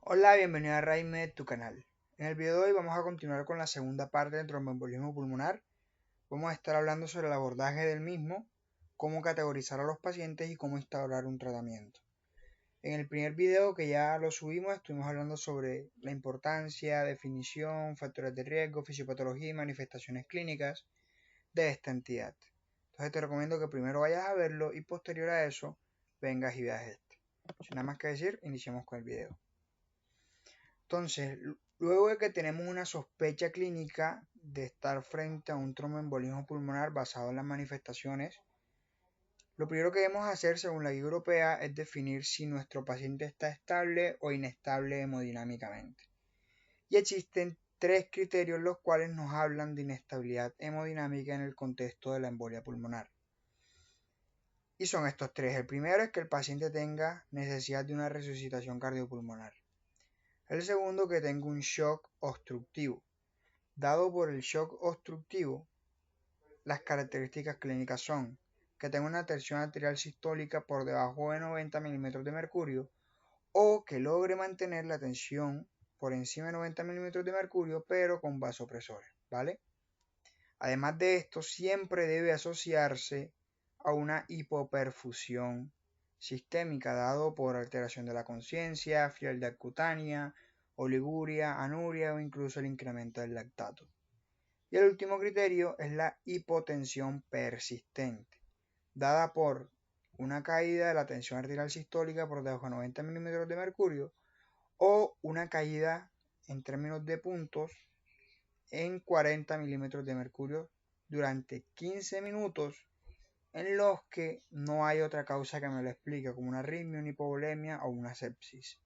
Hola, bienvenido a RaiMed, tu canal. En el video de hoy vamos a continuar con la segunda parte del tromboembolismo pulmonar. Vamos a estar hablando sobre el abordaje del mismo, cómo categorizar a los pacientes y cómo instaurar un tratamiento. En el primer video que ya lo subimos estuvimos hablando sobre la importancia, definición, factores de riesgo, fisiopatología y manifestaciones clínicas de esta entidad. Entonces te recomiendo que primero vayas a verlo y posterior a eso vengas y veas este. Sin nada más que decir, iniciemos con el video. Entonces, luego de que tenemos una sospecha clínica de estar frente a un tromboembolismo pulmonar basado en las manifestaciones, lo primero que debemos hacer según la guía europea es definir si nuestro paciente está estable o inestable hemodinámicamente. Y existen tres criterios los cuales nos hablan de inestabilidad hemodinámica en el contexto de la embolia pulmonar. Y son estos tres. El primero es que el paciente tenga necesidad de una resucitación cardiopulmonar. El segundo, que tenga un shock obstructivo. Dado por el shock obstructivo, las características clínicas son que tenga una tensión arterial sistólica por debajo de 90 milímetros de mercurio o que logre mantener la tensión por encima de 90 milímetros de mercurio pero con vasopresores, ¿vale? Además de esto, siempre debe asociarse a una hipoperfusión sistémica dado por alteración de la conciencia, frialdad cutánea, oliguria, anuria o incluso el incremento del lactato. Y el último criterio es la hipotensión persistente, dada por una caída de la tensión arterial sistólica por debajo de 90 milímetros de mercurio o una caída en términos de puntos en 40 milímetros de mercurio durante 15 minutos en los que no hay otra causa que me lo explique, como una arritmia, una hipovolemia o una sepsis.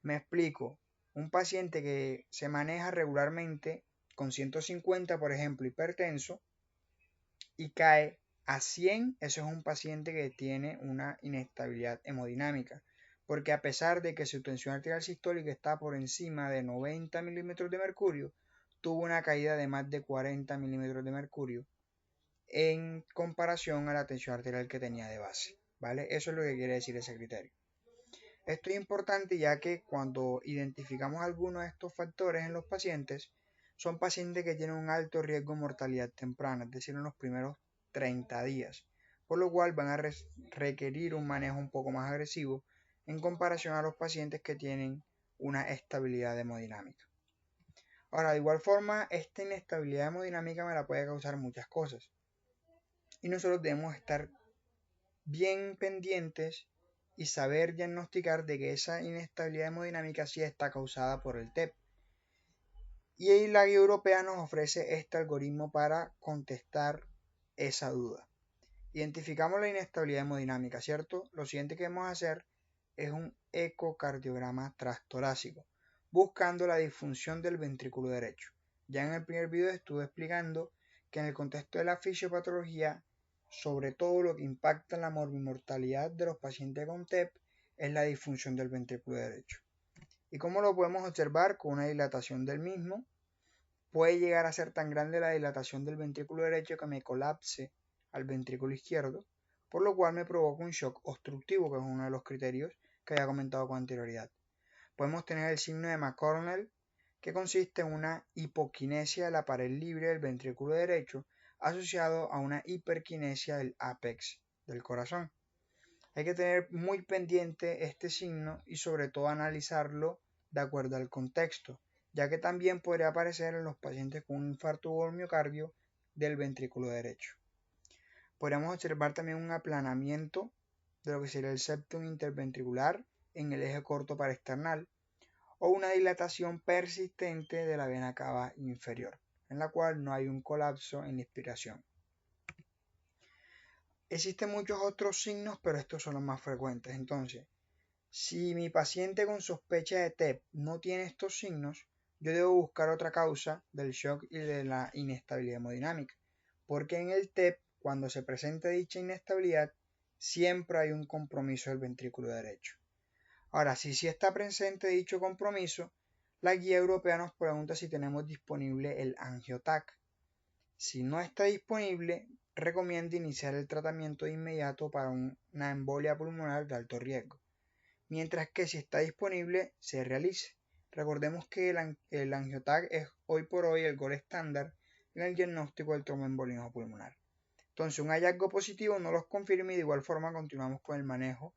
Me explico, un paciente que se maneja regularmente con 150, por ejemplo, hipertenso, y cae a 100, eso es un paciente que tiene una inestabilidad hemodinámica, porque a pesar de que su tensión arterial sistólica está por encima de 90 milímetros de mercurio, tuvo una caída de más de 40 milímetros de mercurio en comparación a la tensión arterial que tenía de base, ¿vale? Eso es lo que quiere decir ese criterio. Esto es importante ya que cuando identificamos algunos de estos factores en los pacientes, son pacientes que tienen un alto riesgo de mortalidad temprana, es decir, en los primeros 30 días, por lo cual van a requerir un manejo un poco más agresivo en comparación a los pacientes que tienen una estabilidad hemodinámica. Ahora, de igual forma, esta inestabilidad hemodinámica me la puede causar muchas cosas y nosotros debemos estar bien pendientes y saber diagnosticar de que esa inestabilidad hemodinámica sí está causada por el TEP. Y ahí la guía europea nos ofrece este algoritmo para contestar esa duda. Identificamos la inestabilidad hemodinámica, ¿cierto? Lo siguiente que vamos a hacer es un ecocardiograma transtorácico, buscando la disfunción del ventrículo derecho. Ya en el primer video estuve explicando que en el contexto de la fisiopatología, sobre todo lo que impacta en la morbimortalidad de los pacientes con TEP es la disfunción del ventrículo derecho. ¿Y cómo lo podemos observar? Con una dilatación del mismo. Puede llegar a ser tan grande la dilatación del ventrículo derecho que me colapse al ventrículo izquierdo, por lo cual me provoca un shock obstructivo, que es uno de los criterios que había comentado con anterioridad. Podemos tener el signo de McCornell, que consiste en una hipoquinesia de la pared libre del ventrículo derecho asociado a una hiperquinesia del ápex del corazón. Hay que tener muy pendiente este signo y sobre todo analizarlo de acuerdo al contexto, ya que también podría aparecer en los pacientes con un infarto o miocardio del ventrículo derecho. Podríamos observar también un aplanamiento de lo que sería el septum interventricular en el eje corto paraesternal o una dilatación persistente de la vena cava inferior, en la cual no hay un colapso en la inspiración. Existen muchos otros signos, pero estos son los más frecuentes. Entonces, si mi paciente con sospecha de TEP no tiene estos signos, yo debo buscar otra causa del shock y de la inestabilidad hemodinámica, porque en el TEP, cuando se presenta dicha inestabilidad, siempre hay un compromiso del ventrículo derecho. Ahora, si sí está presente dicho compromiso, la guía europea nos pregunta si tenemos disponible el AngioTAC. Si no está disponible, recomienda iniciar el tratamiento de inmediato para una embolia pulmonar de alto riesgo. mientras que si está disponible se realice. Recordemos que el AngioTAC es hoy por hoy el gold estándar en el diagnóstico del tromboembolismo pulmonar. Entonces, un hallazgo positivo no los confirma y de igual forma continuamos con el manejo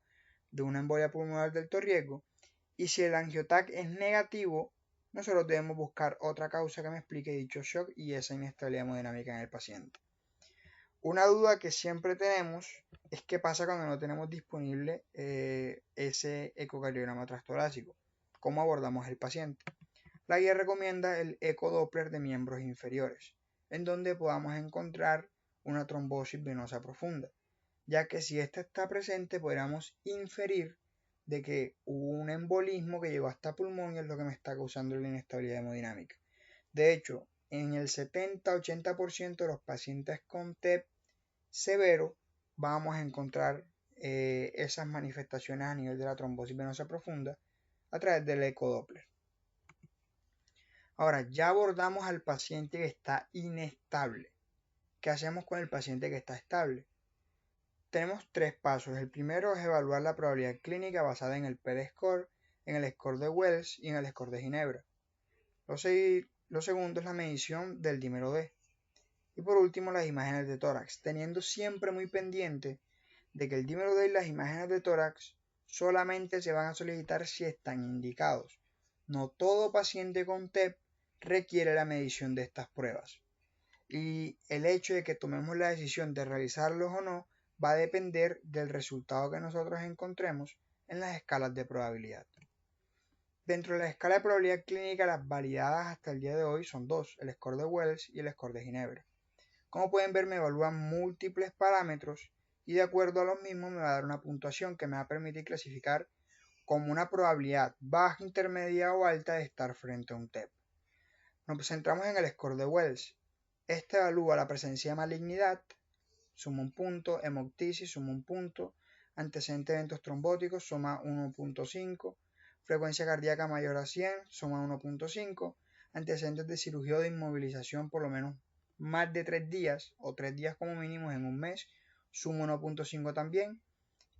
de una embolia pulmonar de alto riesgo. Y si el AngioTAC es negativo, nosotros debemos buscar otra causa que me explique dicho shock y esa inestabilidad hemodinámica en el paciente. Una duda que siempre tenemos es qué pasa cuando no tenemos disponible ese ecocardiograma transtorácico. ¿Cómo abordamos el paciente? La guía recomienda el ecodoppler de miembros inferiores, en donde podamos encontrar una trombosis venosa profunda, ya que si esta está presente podríamos inferir de que hubo un embolismo que llegó hasta pulmón y es lo que me está causando la inestabilidad hemodinámica. De hecho, en el 70-80% de los pacientes con TEP severo vamos a encontrar esas manifestaciones a nivel de la trombosis venosa profunda a través del ecodoppler. Ahora, ya abordamos al paciente que está inestable. ¿Qué hacemos con el paciente que está estable? Tenemos tres pasos. El primero es evaluar la probabilidad clínica basada en el PD-score, en el score de Wells y en el score de Ginebra. Lo segundo es la medición del dímero D. Y por último, las imágenes de tórax, teniendo siempre muy pendiente de que el dímero D y las imágenes de tórax solamente se van a solicitar si están indicados. No todo paciente con TEP requiere la medición de estas pruebas. Y el hecho de que tomemos la decisión de realizarlos o no va a depender del resultado que nosotros encontremos en las escalas de probabilidad. Dentro de la escala de probabilidad clínica, las validadas hasta el día de hoy son dos, el score de Wells y el score de Ginebra. Como pueden ver, me evalúan múltiples parámetros y de acuerdo a los mismos me va a dar una puntuación que me va a permitir clasificar como una probabilidad baja, intermedia o alta de estar frente a un TEP. Nos centramos en el score de Wells. Este evalúa la presencia de malignidad, suma un punto, hemoptisis, suma un punto, antecedentes de eventos trombóticos, suma 1.5, frecuencia cardíaca mayor a 100, suma 1.5, antecedentes de cirugía o de inmovilización por lo menos más de 3 días o 3 días como mínimo en un mes, suma 1.5 también,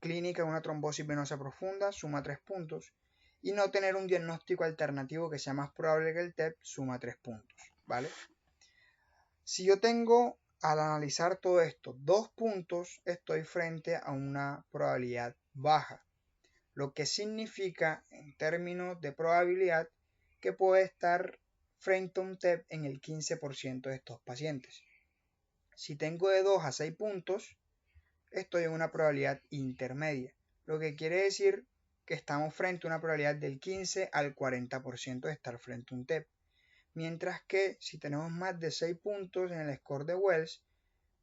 clínica de una trombosis venosa profunda, suma 3 puntos, y no tener un diagnóstico alternativo que sea más probable que el TEP, suma 3 puntos, ¿vale? Si yo tengo, al analizar todo esto, 2 puntos, estoy frente a una probabilidad baja, lo que significa en términos de probabilidad que puede estar frente a un TEP en el 15% de estos pacientes. Si tengo de 2 a 6 puntos, estoy en una probabilidad intermedia, lo que quiere decir que estamos frente a una probabilidad del 15 al 40% de estar frente a un TEP. Mientras que si tenemos más de 6 puntos en el score de Wells,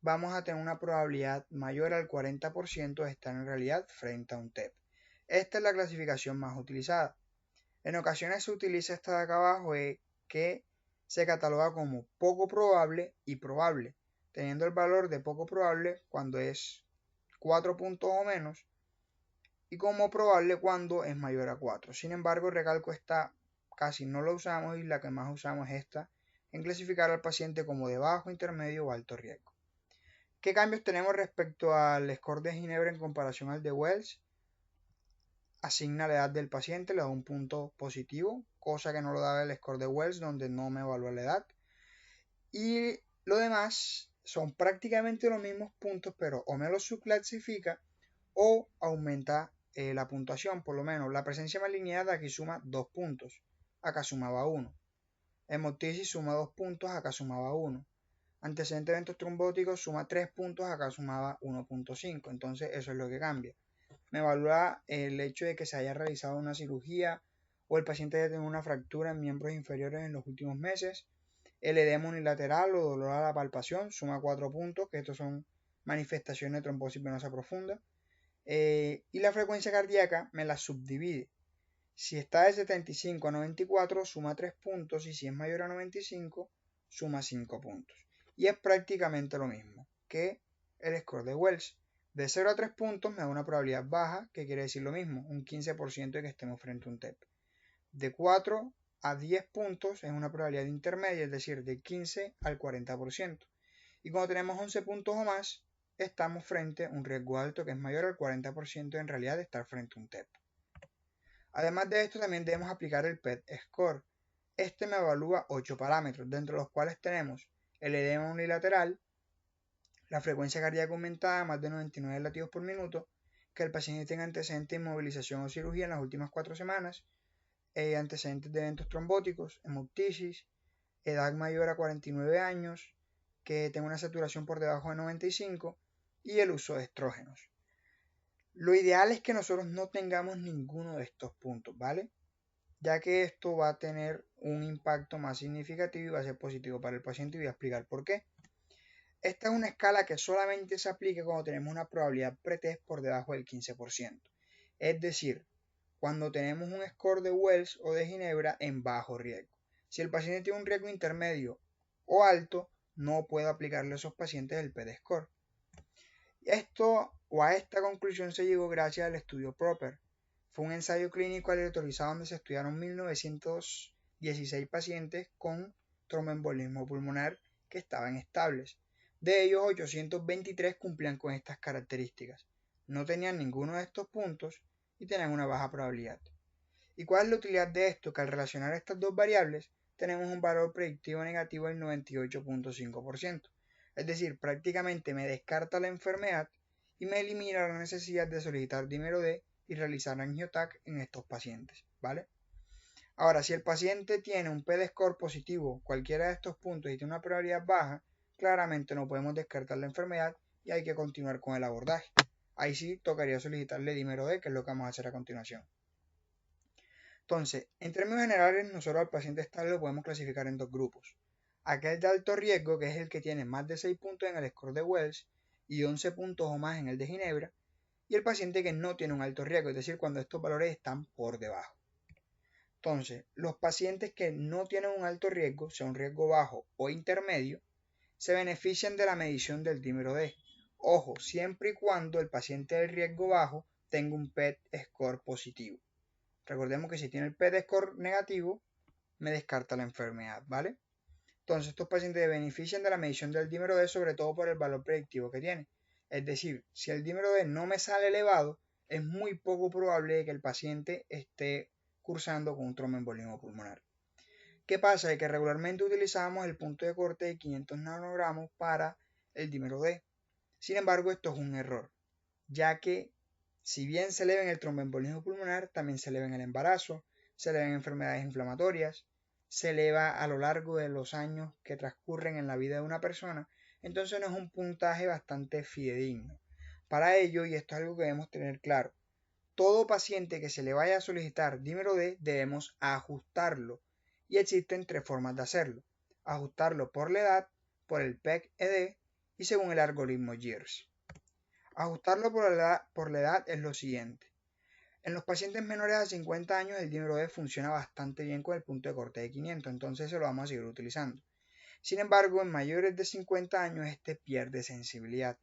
vamos a tener una probabilidad mayor al 40% de estar en realidad frente a un TEP. Esta es la clasificación más utilizada. En ocasiones se utiliza esta de acá abajo que se cataloga como poco probable y probable, teniendo el valor de poco probable cuando es 4 puntos o menos y como probable cuando es mayor a 4. Sin embargo, recalco esta casi no la usamos y la que más usamos es esta en clasificar al paciente como de bajo, intermedio o alto riesgo. ¿Qué cambios tenemos respecto al score de Ginebra en comparación al de Wells? Asigna la edad del paciente, le da un punto positivo, cosa que no lo daba el score de Wells, donde no me evalúa la edad. Y lo demás son prácticamente los mismos puntos, pero o me los subclasifica o aumenta la puntuación, por lo menos. La presencia de malignidad aquí suma 2 puntos, acá sumaba 1. Hemoptisis suma 2 puntos, acá sumaba 1. Antecedentes de eventos trombóticos suma 3 puntos, acá sumaba 1.5. Entonces eso es lo que cambia. Me evalúa el hecho de que se haya realizado una cirugía o el paciente haya tenido una fractura en miembros inferiores en los últimos meses. El edema unilateral o dolor a la palpación suma 4 puntos, que estos son manifestaciones de trombosis venosa profunda. Y la frecuencia cardíaca me la subdivide. Si está de 75 a 94 suma 3 puntos y si es mayor a 95 suma 5 puntos. Y es prácticamente lo mismo que el score de Wells. De 0 a 3 puntos me da una probabilidad baja, que quiere decir lo mismo, un 15% de que estemos frente a un TEP. De 4 a 10 puntos es una probabilidad intermedia, es decir, de 15 al 40%. Y cuando tenemos 11 puntos o más, estamos frente a un riesgo alto que es mayor al 40% en realidad de estar frente a un TEP. Además de esto, también debemos aplicar el PET score. Este me evalúa 8 parámetros, dentro de los cuales tenemos el edema unilateral, la frecuencia cardíaca aumentada a más de 99 latidos por minuto, que el paciente tenga antecedentes de inmovilización o cirugía en las últimas 4 semanas, antecedentes de eventos trombóticos, hemoptisis, edad mayor a 49 años, que tenga una saturación por debajo de 95 y el uso de estrógenos. Lo ideal es que nosotros no tengamos ninguno de estos puntos, ¿vale? Ya que esto va a tener un impacto más significativo y va a ser positivo para el paciente y voy a explicar por qué. Esta es una escala que solamente se aplica cuando tenemos una probabilidad pretest por debajo del 15%. Es decir, cuando tenemos un score de Wells o de Ginebra en bajo riesgo. Si el paciente tiene un riesgo intermedio o alto, no puedo aplicarle a esos pacientes el PET score. A esta conclusión se llegó gracias al estudio PROPER. Fue un ensayo clínico aleatorizado donde se estudiaron 1916 pacientes con tromboembolismo pulmonar que estaban estables. De ellos, 823 cumplían con estas características. No tenían ninguno de estos puntos y tenían una baja probabilidad. ¿Y cuál es la utilidad de esto? Que al relacionar estas dos variables tenemos un valor predictivo negativo del 98.5%. Es decir, prácticamente me descarta la enfermedad y me elimina la necesidad de solicitar dímero D y realizar angioTAC en estos pacientes, ¿vale? Ahora, si el paciente tiene un PET-score positivo, cualquiera de estos puntos y tiene una probabilidad baja, claramente no podemos descartar la enfermedad y hay que continuar con el abordaje. Ahí sí tocaría solicitarle dímero D, que es lo que vamos a hacer a continuación. Entonces, en términos generales, nosotros al paciente estable lo podemos clasificar en dos grupos. Aquel de alto riesgo, que es el que tiene más de 6 puntos en el score de Wells y 11 puntos o más en el de Ginebra, y el paciente que no tiene un alto riesgo, es decir, cuando estos valores están por debajo. Entonces, los pacientes que no tienen un alto riesgo, sea un riesgo bajo o intermedio, se benefician de la medición del dímero D. Ojo, siempre y cuando el paciente del riesgo bajo tenga un PET score positivo. Recordemos que si tiene el PET score negativo, me descarta la enfermedad, ¿vale? Entonces, estos pacientes se benefician de la medición del dímero D, sobre todo por el valor predictivo que tiene. Es decir, si el dímero D no me sale elevado, es muy poco probable que el paciente esté cursando con un tromboembolismo pulmonar. ¿Qué pasa? Que regularmente utilizamos el punto de corte de 500 nanogramos para el dímero D. Sin embargo, esto es un error, ya que si bien se eleva en el tromboembolismo pulmonar, también se eleva en el embarazo, se eleva en enfermedades inflamatorias, se eleva a lo largo de los años que transcurren en la vida de una persona, entonces no es un puntaje bastante fidedigno. Para ello, y esto es algo que debemos tener claro, todo paciente que se le vaya a solicitar dímero D debemos ajustarlo y existen 3 formas de hacerlo. Ajustarlo por la edad, por el PEC-ED y según el algoritmo GEARS. Ajustarlo por la edad es lo siguiente. En los pacientes menores a 50 años el dímero D funciona bastante bien con el punto de corte de 500, entonces se lo vamos a seguir utilizando. Sin embargo, en mayores de 50 años este pierde sensibilidad.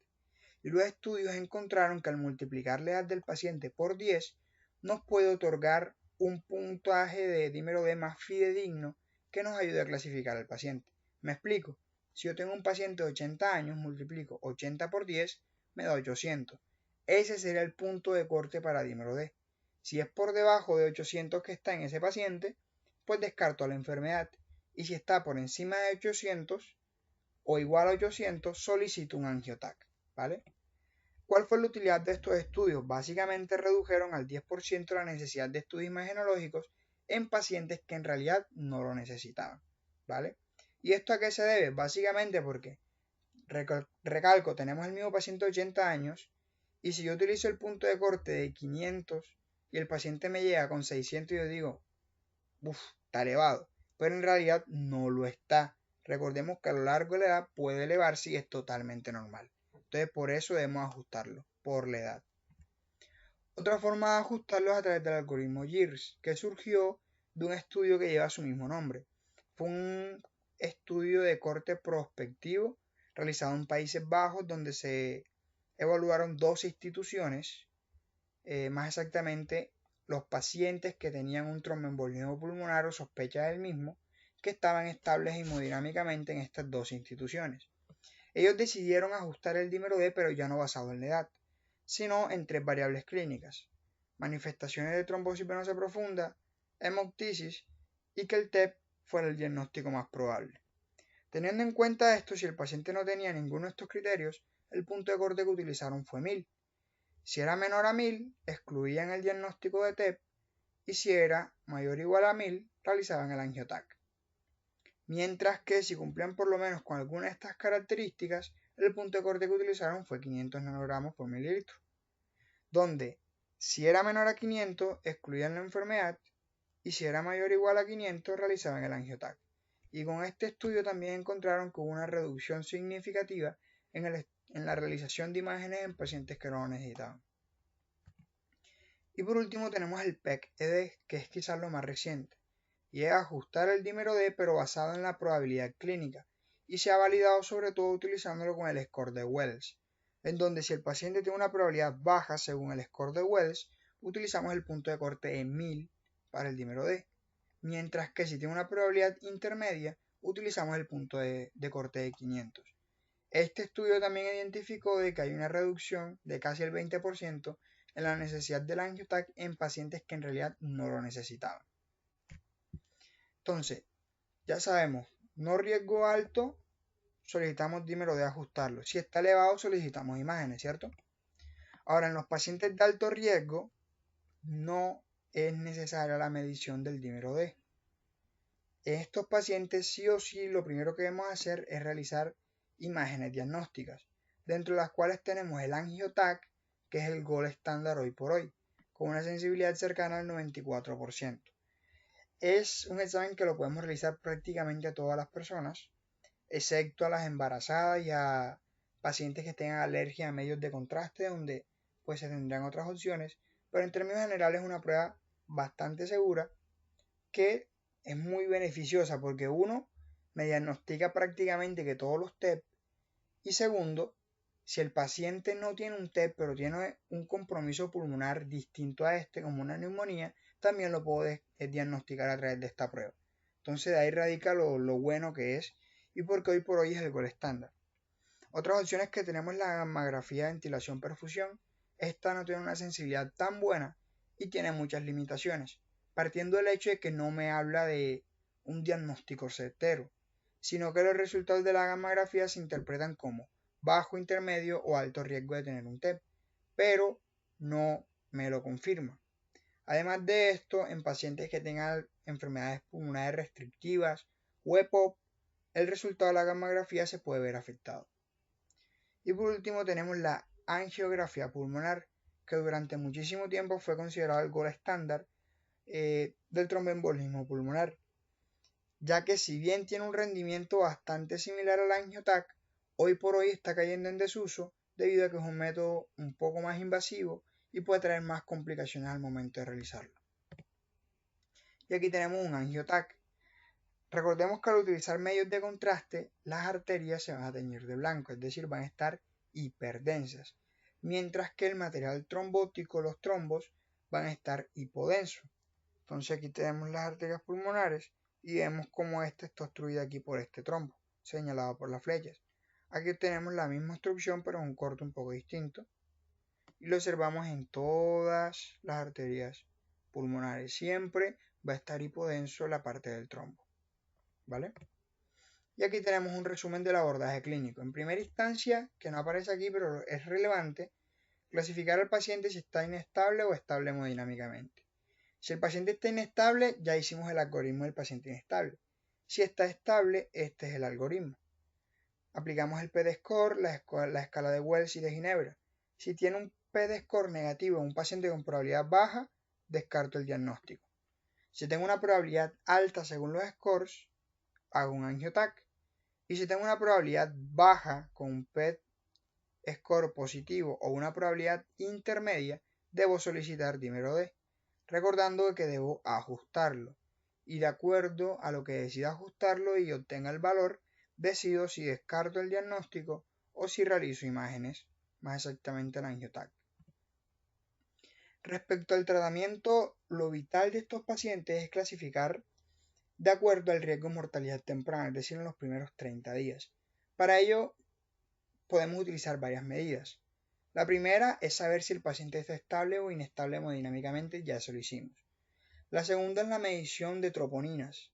Y los estudios encontraron que al multiplicar la edad del paciente por 10 nos puede otorgar un puntaje de dímero D más fidedigno que nos ayude a clasificar al paciente. Me explico. Si yo tengo un paciente de 80 años, multiplico 80 por 10, me da 800. Ese sería el punto de corte para dímero D. Si es por debajo de 800 que está en ese paciente, pues descarto la enfermedad. Y si está por encima de 800 o igual a 800, solicito un angioTAC, ¿vale? ¿Cuál fue la utilidad de estos estudios? Básicamente redujeron al 10% la necesidad de estudios imagenológicos en pacientes que en realidad no lo necesitaban, ¿vale? ¿Y esto a qué se debe? Básicamente porque, recalco, tenemos el mismo paciente de 80 años y si yo utilizo el punto de corte de 500 y el paciente me llega con 600 y yo digo, uff, está elevado, pero en realidad no lo está. Recordemos que a lo largo de la edad puede elevarse y es totalmente normal. Entonces por eso debemos ajustarlo, por la edad. Otra forma de ajustarlo es a través del algoritmo GEARS, que surgió de un estudio que lleva su mismo nombre. Fue un estudio de corte prospectivo realizado en Países Bajos donde se evaluaron 12 instituciones, más exactamente los pacientes que tenían un tromboembolismo pulmonar o sospecha del mismo, que estaban estables hemodinámicamente en estas 12 instituciones. Ellos decidieron ajustar el dímero D, pero ya no basado en la edad, sino en 3 variables clínicas. manifestaciones de trombosis venosa profunda, hemoptisis y que el TEP fuera el diagnóstico más probable. Teniendo en cuenta esto, si el paciente no tenía ninguno de estos criterios, el punto de corte que utilizaron fue 1000. Si era menor a 1000, excluían el diagnóstico de TEP y si era mayor o igual a 1000, realizaban el angiotac. Mientras que si cumplían por lo menos con alguna de estas características, el punto de corte que utilizaron fue 500 nanogramos por mililitro, donde si era menor a 500 excluían la enfermedad y si era mayor o igual a 500 realizaban el angiotac. Y con este estudio también encontraron que hubo una reducción significativa en la realización de imágenes en pacientes que no lo necesitaban. Y por último tenemos el PEC-ED, que es quizás lo más reciente, y es ajustar el dímero D pero basado en la probabilidad clínica, y se ha validado sobre todo utilizándolo con el score de Wells, en donde si el paciente tiene una probabilidad baja según el score de Wells, utilizamos el punto de corte en 1000 para el dímero D, mientras que si tiene una probabilidad intermedia, utilizamos el punto de corte de 500. Este estudio también identificó de que hay una reducción de casi el 20% en la necesidad del angiotac en pacientes que en realidad no lo necesitaban. Entonces, ya sabemos, no riesgo alto, solicitamos dímero D ajustarlo. Si está elevado, solicitamos imágenes, ¿cierto? Ahora, en los pacientes de alto riesgo, no es necesaria la medición del dímero D. En estos pacientes, sí o sí, lo primero que debemos hacer es realizar imágenes diagnósticas, dentro de las cuales tenemos el angiotac, que es el gold estándar hoy por hoy, con una sensibilidad cercana al 94%. Es un examen que lo podemos realizar prácticamente a todas las personas, excepto a las embarazadas y a pacientes que tengan alergia a medios de contraste, donde pues se tendrán otras opciones, pero en términos generales es una prueba bastante segura que es muy beneficiosa porque uno, me diagnostica prácticamente que todos los TEP y segundo, si el paciente no tiene un TEP pero tiene un compromiso pulmonar distinto a este como una neumonía, también lo puedo diagnosticar a través de esta prueba. Entonces de ahí radica lo bueno que es y porque hoy por hoy es el gol estándar. Otras opciones que tenemos la gammagrafía de ventilación-perfusión. Esta no tiene una sensibilidad tan buena y tiene muchas limitaciones, partiendo del hecho de que no me habla de un diagnóstico certero, sino que los resultados de la gammagrafía se interpretan como bajo, intermedio o alto riesgo de tener un TEP, pero no me lo confirma. Además de esto, en pacientes que tengan enfermedades pulmonares restrictivas o EPOC, el resultado de la gammagrafía se puede ver afectado. Y por último tenemos la angiografía pulmonar, que durante muchísimo tiempo fue considerado el gold estándar del tromboembolismo pulmonar, ya que si bien tiene un rendimiento bastante similar al angiotac, hoy por hoy está cayendo en desuso debido a que es un método un poco más invasivo y puede traer más complicaciones al momento de realizarlo. Y aquí tenemos un angiotac. Recordemos que al utilizar medios de contraste, las arterias se van a teñir de blanco, es decir, van a estar hiperdensas, mientras que el material trombótico, los trombos, van a estar hipodensos. Entonces aquí tenemos las arterias pulmonares y vemos cómo esta está obstruida aquí por este trombo, señalado por las flechas. Aquí tenemos la misma obstrucción, pero en un corte un poco distinto. Y lo observamos en todas las arterias pulmonares. Siempre va a estar hipodenso la parte del trombo. ¿Vale? Y aquí tenemos un resumen del abordaje clínico. En primera instancia, que no aparece aquí, pero es relevante, clasificar al paciente si está inestable o estable hemodinámicamente. Si el paciente está inestable, ya hicimos el algoritmo del paciente inestable. Si está estable, este es el algoritmo. Aplicamos el PD-score, la escala de Wells y de Ginebra. Si tiene un PD-score negativo en un paciente con probabilidad baja, descarto el diagnóstico. Si tengo una probabilidad alta según los scores, hago un angiotac. Y si tengo una probabilidad baja con un PET score positivo o una probabilidad intermedia, debo solicitar dímero D, recordando que debo ajustarlo. Y de acuerdo a lo que decida ajustarlo y obtenga el valor, decido si descarto el diagnóstico o si realizo imágenes, más exactamente el angiotac. Respecto al tratamiento, lo vital de estos pacientes es clasificar de acuerdo al riesgo de mortalidad temprana, es decir, en los primeros 30 días. Para ello, podemos utilizar varias medidas. La primera es saber si el paciente está estable o inestable hemodinámicamente, ya eso lo hicimos. La segunda es la medición de troponinas.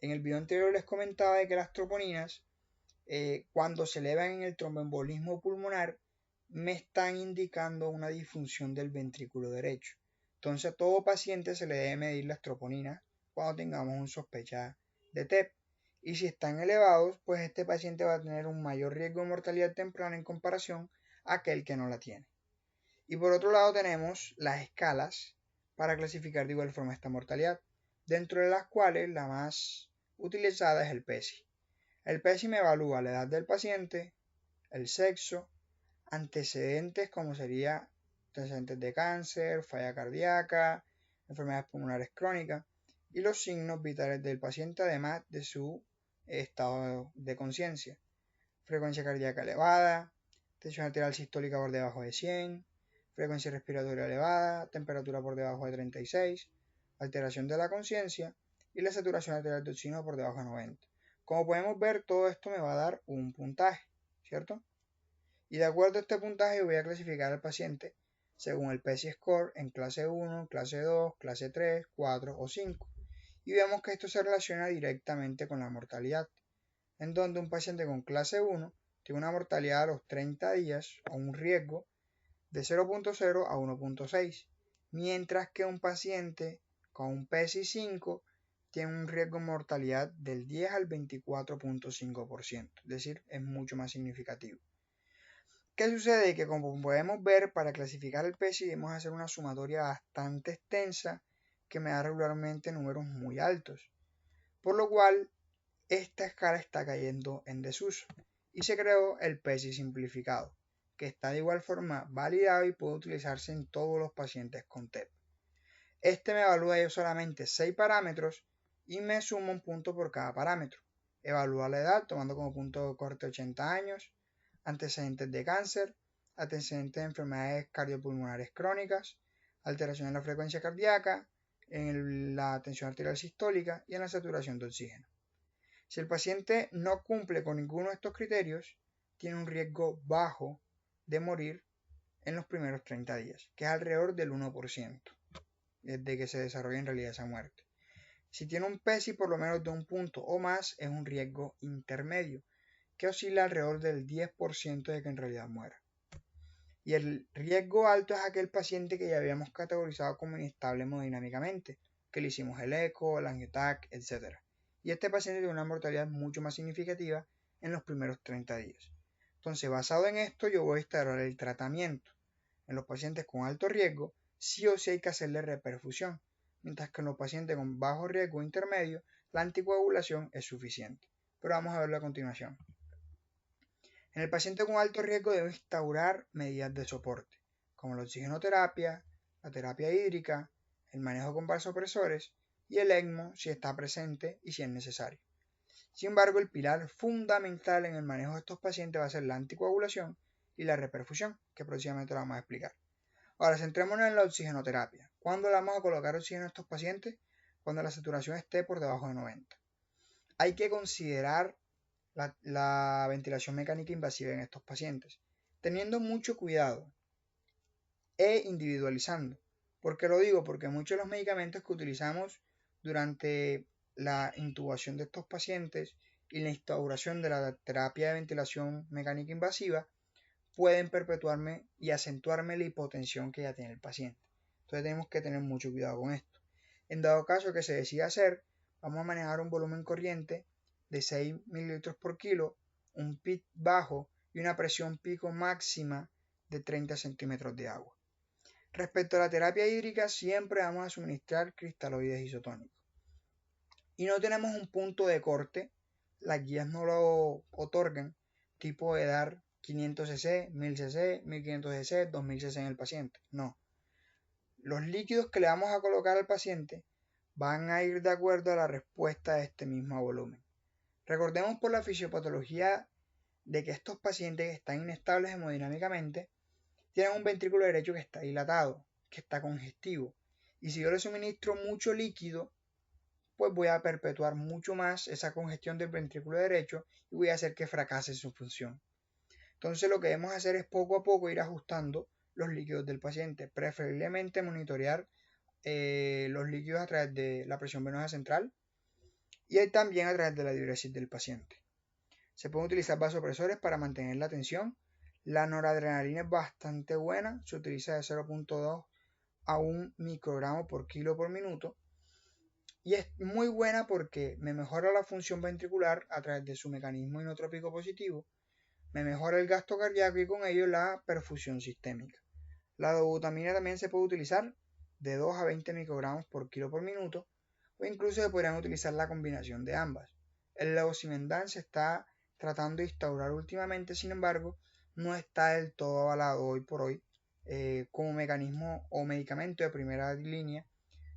En el video anterior les comentaba de que las troponinas, cuando se elevan en el tromboembolismo pulmonar, me están indicando una disfunción del ventrículo derecho. Entonces a todo paciente se le debe medir las troponinas cuando tengamos una sospecha de TEP. Y si están elevados, pues este paciente va a tener un mayor riesgo de mortalidad temprana en comparación a aquel que no la tiene. Y por otro lado tenemos las escalas para clasificar de igual forma esta mortalidad, dentro de las cuales la más utilizada es el PESI. El PESI me evalúa la edad del paciente, el sexo, antecedentes como sería antecedentes de cáncer, falla cardíaca, enfermedades pulmonares crónicas y los signos vitales del paciente, además de su estado de conciencia. Frecuencia cardíaca elevada, tensión arterial sistólica por debajo de 100, frecuencia respiratoria elevada, temperatura por debajo de 36, alteración de la conciencia y la saturación arterial de oxígeno por debajo de 90. Como podemos ver, todo esto me va a dar un puntaje, ¿cierto? Y de acuerdo a este puntaje voy a clasificar al paciente según el PESI score en clase 1, clase 2, clase 3, 4 o 5. Y vemos que esto se relaciona directamente con la mortalidad, en donde un paciente con clase 1 tiene una mortalidad a los 30 días o un riesgo de 0.0 a 1.6, mientras que un paciente con un PESI 5 tiene un riesgo de mortalidad del 10 al 24.5%, es decir, es mucho más significativo. ¿Qué sucede? Que como podemos ver, para clasificar el PESI debemos hacer una sumatoria bastante extensa que me da regularmente números muy altos, por lo cual esta escala está cayendo en desuso y se creó el PESI simplificado, que está de igual forma validado y puede utilizarse en todos los pacientes con TEP. Este me evalúa yo solamente 6 parámetros y me suma un punto por cada parámetro. Evalúa la edad tomando como punto de corte 80 años, antecedentes de cáncer, antecedentes de enfermedades cardiopulmonares crónicas, alteración en la frecuencia cardíaca, en la tensión arterial sistólica y en la saturación de oxígeno. Si el paciente no cumple con ninguno de estos criterios, tiene un riesgo bajo de morir en los primeros 30 días, que es alrededor del 1% de que se desarrolle en realidad esa muerte. Si tiene un PESI por lo menos de un punto o más, es un riesgo intermedio, que oscila alrededor del 10% de que en realidad muera. Y el riesgo alto es aquel paciente que ya habíamos categorizado como inestable hemodinámicamente, que le hicimos el eco, el angiotac, etc. Y este paciente tiene una mortalidad mucho más significativa en los primeros 30 días. Entonces, basado en esto, yo voy a instaurar el tratamiento. En los pacientes con alto riesgo, sí o sí hay que hacerle reperfusión, mientras que en los pacientes con bajo riesgo intermedio, la anticoagulación es suficiente. Pero vamos a verlo a continuación. En el paciente con alto riesgo debo instaurar medidas de soporte, como la oxigenoterapia, la terapia hídrica, el manejo con vasopresores y el ECMO si está presente y si es necesario. Sin embargo, el pilar fundamental en el manejo de estos pacientes va a ser la anticoagulación y la reperfusión, que próximamente lo vamos a explicar. Ahora, centrémonos en la oxigenoterapia. ¿Cuándo le vamos a colocar oxígeno a estos pacientes? Cuando la saturación esté por debajo de 90. Hay que considerar la ventilación mecánica invasiva en estos pacientes, teniendo mucho cuidado e individualizando. ¿Por qué lo digo? Porque muchos de los medicamentos que utilizamos durante la intubación de estos pacientes y la instauración de la terapia de ventilación mecánica invasiva pueden perpetuarme y acentuarme la hipotensión que ya tiene el paciente. Entonces tenemos que tener mucho cuidado con esto. En dado caso que se decida hacer, vamos a manejar un volumen corriente de 6 ml por kilo, un PIC bajo y una presión pico máxima de 30 centímetros de agua. Respecto a la terapia hídrica, siempre vamos a suministrar cristaloides isotónicos. Y no tenemos un punto de corte, las guías no lo otorgan, tipo de dar 500 cc, 1000 cc, 1500 cc, 2000 cc en el paciente. No. Los líquidos que le vamos a colocar al paciente van a ir de acuerdo a la respuesta de este mismo volumen. Recordemos por la fisiopatología de que estos pacientes que están inestables hemodinámicamente tienen un ventrículo derecho que está dilatado, que está congestivo. Y si yo le suministro mucho líquido, pues voy a perpetuar mucho más esa congestión del ventrículo derecho y voy a hacer que fracase su función. Entonces lo que debemos hacer es poco a poco ir ajustando los líquidos del paciente, preferiblemente monitorear los líquidos a través de la presión venosa central y también a través de la diuresis del paciente. Se pueden utilizar vasopresores para mantener la tensión. La noradrenalina es bastante buena, se utiliza de 0.2 a 1 microgramo por kilo por minuto y es muy buena porque me mejora la función ventricular a través de su mecanismo inotrópico positivo, me mejora el gasto cardíaco y con ello la perfusión sistémica. La dobutamina también se puede utilizar de 2 a 20 microgramos por kilo por minuto o incluso se podrían utilizar la combinación de ambas. El levosimendan se está tratando de instaurar últimamente, sin embargo, no está del todo avalado hoy por hoy como mecanismo o medicamento de primera línea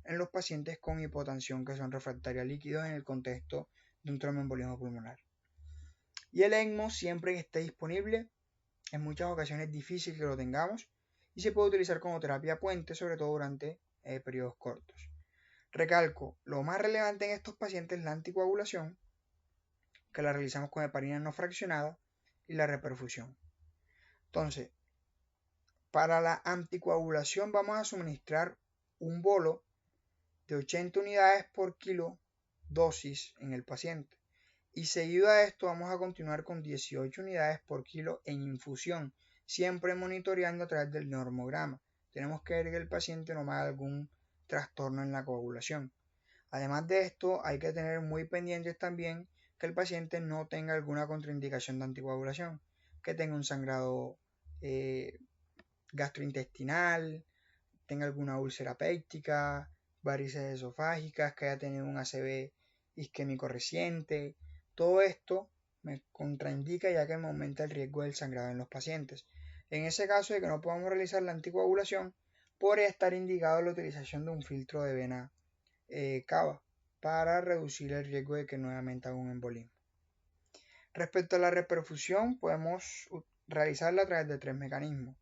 en los pacientes con hipotensión que son refractarios a líquidos en el contexto de un tromboembolismo pulmonar. Y el ECMO, siempre que esté disponible, en muchas ocasiones es difícil que lo tengamos y se puede utilizar como terapia puente, sobre todo durante periodos cortos. Recalco, lo más relevante en estos pacientes es la anticoagulación, que la realizamos con heparina no fraccionada, y la reperfusión. Entonces, para la anticoagulación vamos a suministrar un bolo de 80 unidades por kilo dosis en el paciente. Y seguido a esto vamos a continuar con 18 unidades por kilo en infusión, siempre monitoreando a través del normograma. Tenemos que ver que el paciente no haga algún trastorno en la coagulación. Además de esto, hay que tener muy pendientes también que el paciente no tenga alguna contraindicación de anticoagulación, que tenga un sangrado gastrointestinal, tenga alguna úlcera péptica, varices esofágicas, que haya tenido un ACV isquémico reciente. Todo esto me contraindica ya que me aumenta el riesgo del sangrado en los pacientes. En ese caso de que no podamos realizar la anticoagulación, podría estar indicado la utilización de un filtro de vena cava para reducir el riesgo de que nuevamente haga un embolismo. Respecto a la reperfusión, podemos realizarla a través de 3 mecanismos: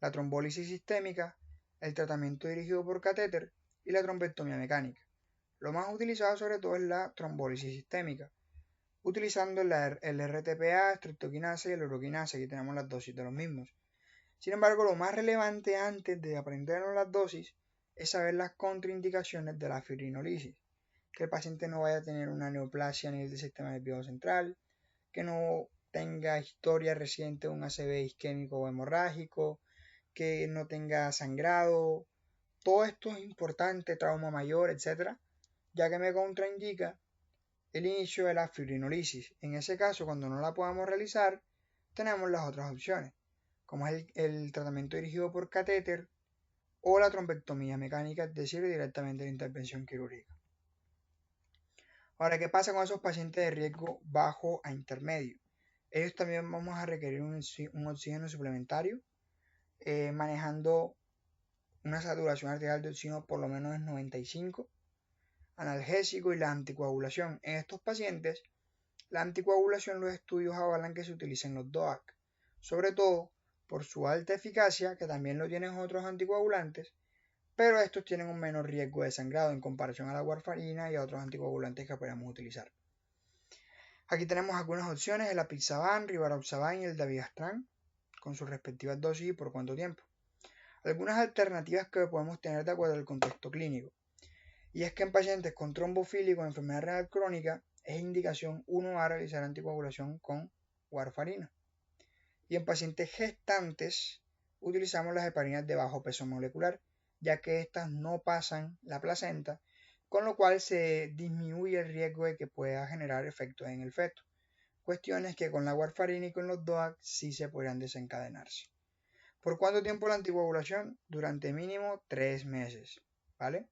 la trombólisis sistémica, el tratamiento dirigido por catéter y la trombectomía mecánica. Lo más utilizado sobre todo es la trombólisis sistémica, utilizando el RTPA, streptokinasa y el uroquinasa. Aquí tenemos las dosis de los mismos. Sin embargo, lo más relevante antes de aprendernos las dosis es saber las contraindicaciones de la fibrinolisis, que el paciente no vaya a tener una neoplasia a nivel del sistema nervioso central, que no tenga historia reciente de un ACV isquémico o hemorrágico, que no tenga sangrado. Todo esto es importante, trauma mayor, etc., ya que me contraindica el inicio de la fibrinolisis. En ese caso, cuando no la podamos realizar, tenemos las otras opciones, como es el tratamiento dirigido por catéter o la trombectomía mecánica, es decir, directamente la intervención quirúrgica. Ahora, ¿qué pasa con esos pacientes de riesgo bajo a intermedio? Ellos también vamos a requerir un oxígeno suplementario, manejando una saturación arterial de oxígeno por lo menos en 95, analgésico y la anticoagulación. En estos pacientes, la anticoagulación, los estudios avalan que se utilicen los DOAC, sobre todo por su alta eficacia, que también lo tienen otros anticoagulantes, pero estos tienen un menor riesgo de sangrado en comparación a la warfarina y a otros anticoagulantes que podemos utilizar. Aquí tenemos algunas opciones: el apixaban, rivaroxaban y el dabigatran, con sus respectivas dosis y por cuánto tiempo. Algunas alternativas que podemos tener de acuerdo al contexto clínico, y es que en pacientes con trombofílico o enfermedad renal crónica es indicación 1A realizar anticoagulación con warfarina, y en pacientes gestantes utilizamos las heparinas de bajo peso molecular, ya que estas no pasan la placenta, con lo cual se disminuye el riesgo de que pueda generar efectos en el feto, cuestiones que con la warfarina y con los DOAC sí se podrían desencadenarse. ¿Por cuánto tiempo la anticoagulación? Durante mínimo 3 meses, ¿vale?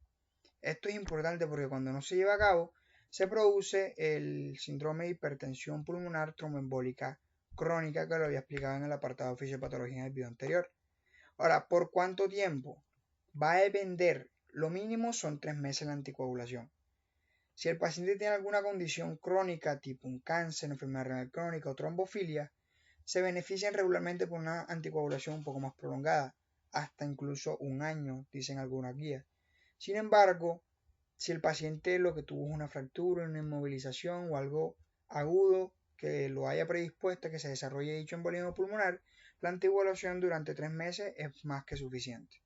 Esto es importante porque cuando no se lleva a cabo, se produce el síndrome de hipertensión pulmonar tromboembólica crónica, que lo había explicado en el apartado de fisiopatología en el video anterior. Ahora, ¿por cuánto tiempo? Va a depender. Lo mínimo son 3 meses la anticoagulación. Si el paciente tiene alguna condición crónica, tipo un cáncer, enfermedad renal crónica o trombofilia, se benefician regularmente por una anticoagulación un poco más prolongada, hasta incluso 1 año, dicen algunas guías. Sin embargo, si el paciente lo que tuvo es una fractura, una inmovilización o algo agudo que lo haya predispuesto a que se desarrolle dicho embolismo pulmonar, la anticoagulación durante 3 meses es más que suficiente.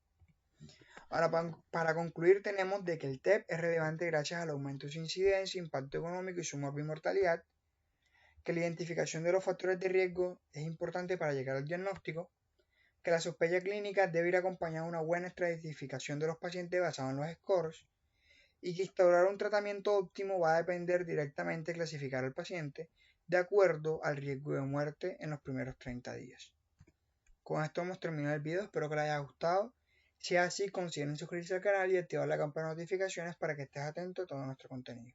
Ahora, para concluir, tenemos de que el TEP es relevante gracias al aumento de su incidencia, impacto económico y su morbimortalidad, que la identificación de los factores de riesgo es importante para llegar al diagnóstico, que la sospecha clínica debe ir acompañada de una buena estratificación de los pacientes basada en los scores, y que instaurar un tratamiento óptimo va a depender directamente de clasificar al paciente de acuerdo al riesgo de muerte en los primeros 30 días. Con esto hemos terminado el video, espero que les haya gustado. Si es así, consideren suscribirse al canal y activar la campana de notificaciones para que estés atento a todo nuestro contenido.